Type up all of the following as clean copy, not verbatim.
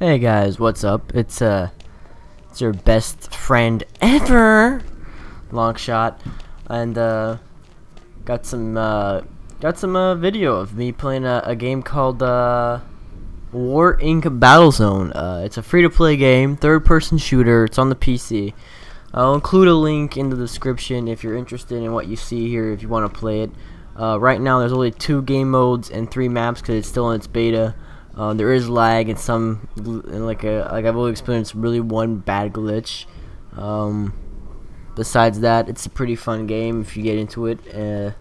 Hey guys, what's up? It's your best friend ever, LongShot, and got some video of me playing a game called War Inc. Battlezone. It's a free-to-play game, third-person shooter. It's on the PC. I'll include a link in the description if you're interested in what you see here. If you want to play it. Right now, there's only 2 game modes and 3 maps because it's still in its beta. There is lag and some, like I've only experienced really one bad glitch. Besides that, it's a pretty fun game if you get into it.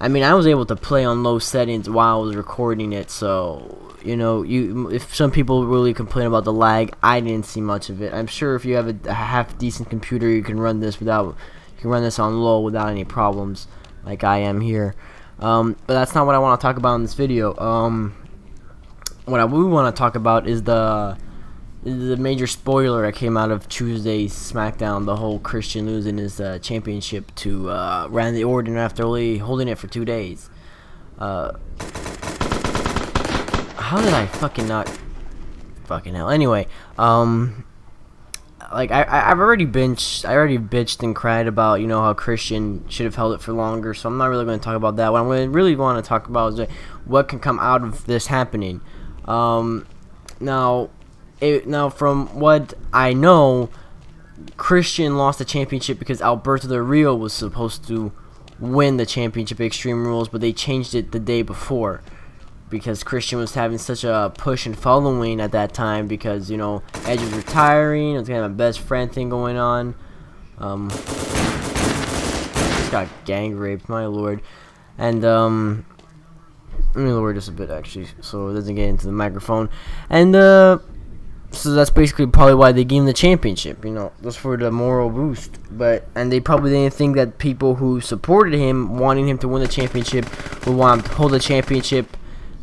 I mean, I was able to play on low settings while I was recording it, so if some people really complain about the lag, I didn't see much of it. I'm sure if you have a half decent computer, you can run this on low without any problems, like I am here. But that's not what I want to talk about in this video. What we want to talk about is the major spoiler that came out of Tuesday's Smackdown, the whole Christian losing his championship to Randy Orton after only holding it for 2 days. How did I fucking not? Fucking hell. Anyway, like I've already bitched and cried about how Christian should have held it for longer, so I'm not really going to talk about that. What I really want to talk about is what can come out of this happening. Now from what I know, Christian lost the championship because Alberto Del Rio was supposed to win the championship at Extreme Rules, but they changed it the day before because Christian was having such a push and following at that time because Edge was retiring. It was kind of a best friend thing going on. Just got gang raped, my lord. And let me lower this a bit actually so it doesn't get into the microphone. And so that's basically probably why they gave him the championship, just for the moral boost. And they probably didn't think that people who supported him, wanting him to win the championship, would want to hold the championship.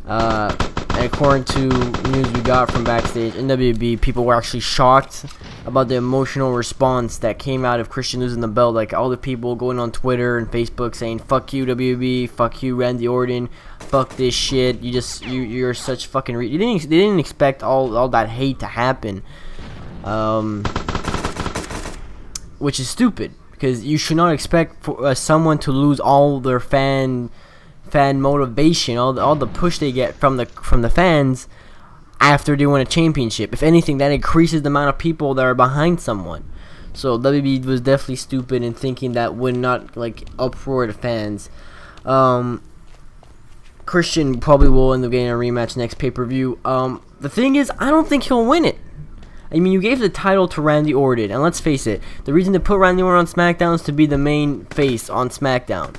And according to news we got from backstage in WWE, people were actually shocked about the emotional response that came out of Christian losing the belt. Like all the people going on Twitter and Facebook saying "fuck you WWE, fuck you Randy Orton, fuck this shit. You're such fucking they didn't expect all that hate to happen, which is stupid because you should not expect for someone to lose all their fan motivation, all the push they get from the fans after they win a championship. If anything, that increases the amount of people that are behind someone. So WWE was definitely stupid in thinking that would not uproar the fans. Christian probably will end up getting a rematch next pay-per-view. The thing is, I don't think he'll win it. I mean, you gave the title to Randy Orton, and let's face it, the reason to put Randy Orton on SmackDown is to be the main face on SmackDown.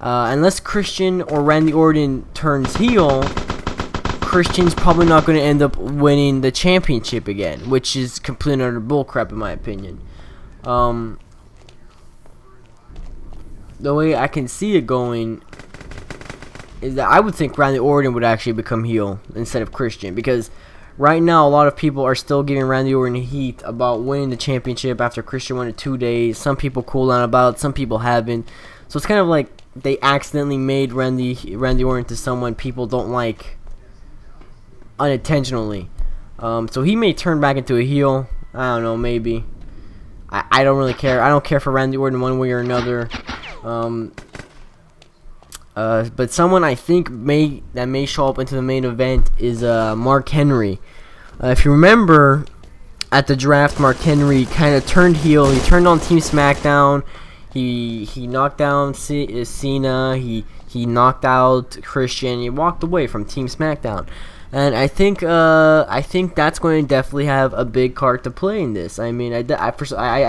Unless Christian or Randy Orton turns heel, Christian's probably not going to end up winning the championship again, which is complete and utter bullcrap in my opinion. The way I can see it going is that I would think Randy Orton would actually become heel instead of Christian, because right now a lot of people are still giving Randy Orton heat about winning the championship after Christian won it 2 days. Some people cool down about it, some people haven't. So it's kind of like they accidentally made Randy Orton to someone people don't like unintentionally. So he may turn back into a heel. I don't know, maybe. I don't really care. I don't care for Randy Orton one way or another. But someone I think may show up into the main event is Mark Henry. If you remember, at the draft, Mark Henry kind of turned heel. He turned on Team SmackDown. He knocked down Cena. He knocked out Christian. He walked away from Team SmackDown. And I think that's going to definitely have a big part to play in this. I mean, I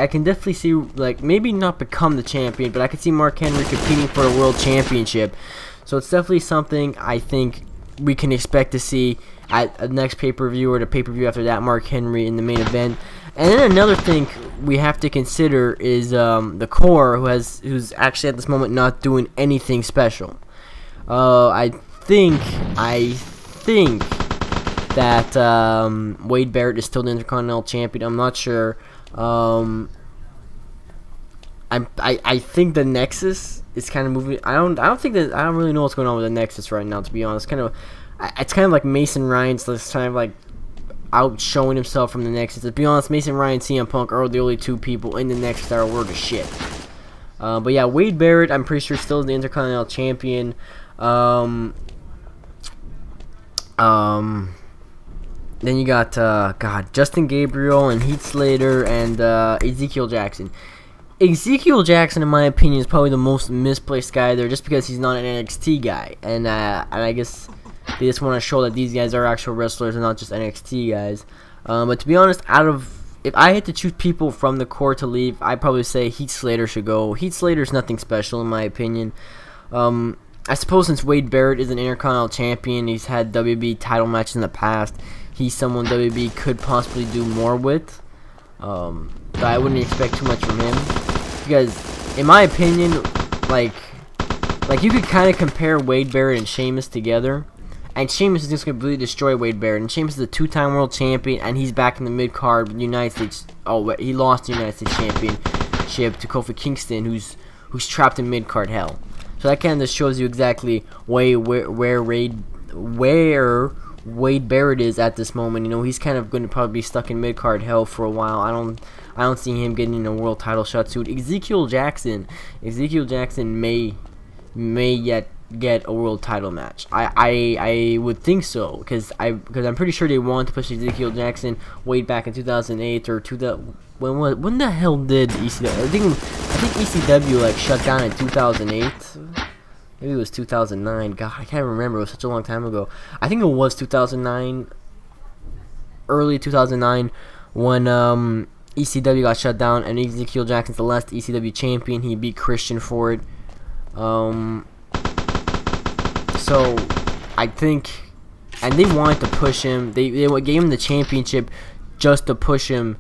can definitely see, maybe not become the champion, but I could see Mark Henry competing for a world championship. So it's definitely something I think we can expect to see at the next pay-per-view or the pay-per-view after that, Mark Henry in the main event. And then another thing we have to consider is the core, who's actually at this moment not doing anything special. I think that Wade Barrett is still the Intercontinental Champion. I'm not sure. I think the Nexus is kind of moving. I don't really know what's going on with the Nexus right now, to be honest. It's kind of like Mason Ryan's kind of like outshowing himself from the Nexus. To be honest, Mason Ryan, CM Punk are the only two people in the Nexus that are worth of shit. But yeah, Wade Barrett, I'm pretty sure still is the Intercontinental Champion. Then you got Justin Gabriel and Heath Slater and Ezekiel Jackson. Ezekiel Jackson, in my opinion, is probably the most misplaced guy there, just because he's not an NXT guy, and I guess they just want to show that these guys are actual wrestlers and not just NXT guys. But to be honest, if I had to choose people from the core to leave, I'd probably say Heath Slater should go. Heath Slater's nothing special, in my opinion. I suppose since Wade Barrett is an Intercontinental Champion, he's had WB title matches in the past, he's someone WB could possibly do more with. But I wouldn't expect too much from him, because in my opinion, like you could kind of compare Wade Barrett and Sheamus together, and Sheamus is just going to completely destroy Wade Barrett, and Sheamus is a 2-time world champion, and he's back in the mid-card with United States. Oh, he lost the United States Championship to Kofi Kingston, who's trapped in mid-card hell. So that kind of just shows you exactly where Wade Barrett is at this moment. You know, he's kind of going to probably be stuck in mid-card hell for a while. I don't see him getting a world title shot soon. Ezekiel Jackson may yet get a world title match. I would think so, because I'm pretty sure they wanted to push Ezekiel Jackson way back in 2008 or when the hell did ECW? I think ECW like shut down in 2008. Maybe it was 2009. God, I can't remember. It was such a long time ago. I think it was 2009, early 2009, when ECW got shut down, and Ezekiel Jackson's the last ECW champion. He beat Christian for it. So I think, and they wanted to push him. They gave him the championship just to push him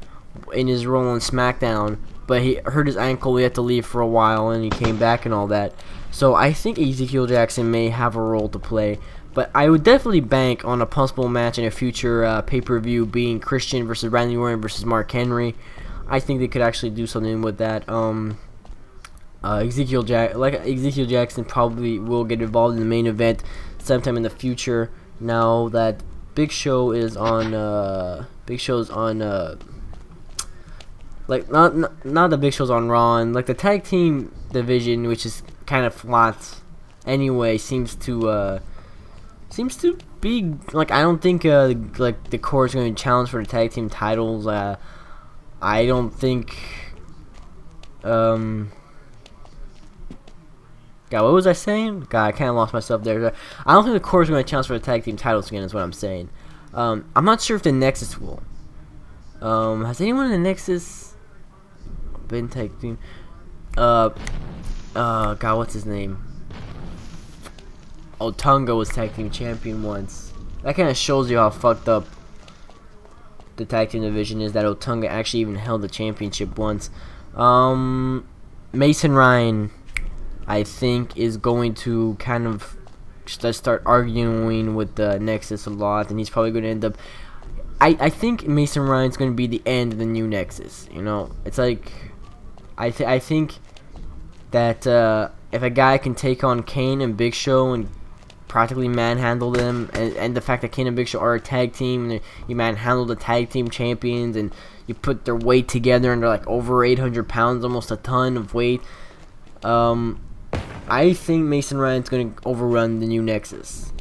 in his role on Smackdown, but he hurt his ankle. He had to leave for a while, and he came back and all that. So I think Ezekiel Jackson may have a role to play, but I would definitely bank on a possible match in a future pay-per-view being Christian versus Randy Orton versus Mark Henry. I think they could actually do something with that. Ezekiel Jackson probably will get involved in the main event sometime in the future. Now that Big Show is on, like not the Big Show's on Raw, and like the tag team division, which is kind of flat anyway, seems to be like, I don't think like the core is going to challenge for the tag team titles. I don't think. God, what was I saying? God, I kind of lost myself there. I don't think the core is going to challenge for the tag team titles again, is what I'm saying. I'm not sure if the Nexus will. Has anyone in the Nexus been tag team? God, what's his name? Otunga was tag team champion once. That kind of shows you how fucked up the tag team division is, that Otunga actually even held the championship once. Mason Ryan, I think, is going to kind of start arguing with the Nexus a lot, and he's probably going to end up. I think Mason Ryan's going to be the end of the new Nexus. You know, it's like I think that if a guy can take on Kane and Big Show and practically manhandle them, and the fact that Kane and Big Show are a tag team, and you manhandle the tag team champions, and you put their weight together, and they're like over 800 pounds, almost a ton of weight. I think Mason Ryan's going to overrun the new Nexus.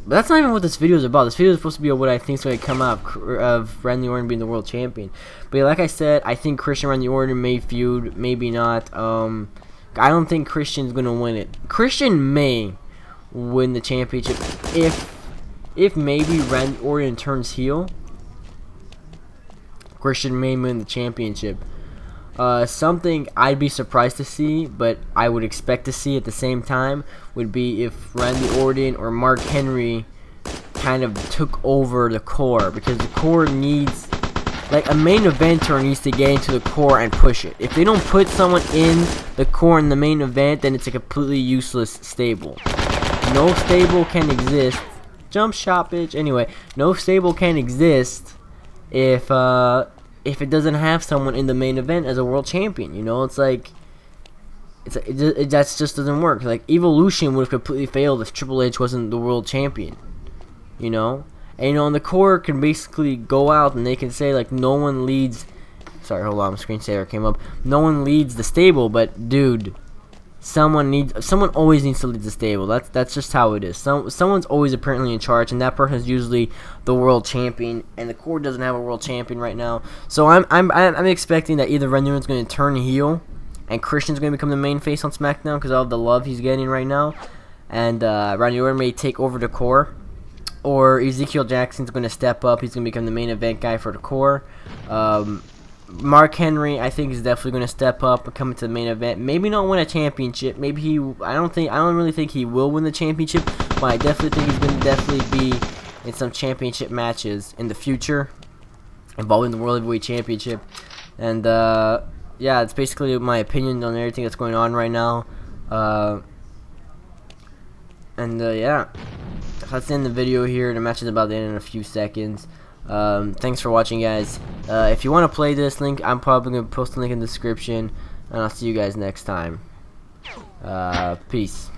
But that's not even what this video is about. This video is supposed to be what I think is going to come out of Randy Orton being the world champion. But yeah, like I said, I think Christian and Randy Orton may feud, maybe not. I don't think Christian's going to win it. Christian may win the championship if maybe Randy Orton turns heel. Christian may win the championship. Something I'd be surprised to see, but I would expect to see at the same time, would be if Randy Orton or Mark Henry kind of took over the core, because the core needs, like, a main eventer needs to get into the core and push it. If they don't put someone in the core in the main event, then it's a completely useless stable. No stable can exist. Jump shot, bitch. Anyway, no stable can exist if it doesn't have someone in the main event as a world champion. You know, it's like, that just doesn't work. Like, Evolution would have completely failed if Triple H wasn't the world champion. You know, And you know, and the core can basically go out and they can say like no one leads. Sorry, hold on, screensaver came up. No one leads the stable, but dude, someone always needs to lead the stable. That's just how it is. Someone's always apparently in charge, and that person is usually the world champion. And the core doesn't have a world champion right now, so I'm expecting that either Randy Orton's going to turn heel, and Christian's going to become the main face on SmackDown because of the love he's getting right now, and Randy Orton may take over the core, or Ezekiel Jackson's going to step up. He's going to become the main event guy for the core. Mark Henry, I think, is definitely going to step up and come into the main event. Maybe not win a championship. Maybe I don't really think he will win the championship, but I definitely think he's going to definitely be in some championship matches in the future, involving the World Heavyweight Championship. And yeah, it's basically my opinion on everything that's going on right now. Yeah, that's the end of the video here. The match is about to end in a few seconds. Thanks for watching, guys. If you want to play this link, I'm probably going to post a link in the description, and I'll see you guys next time. Peace.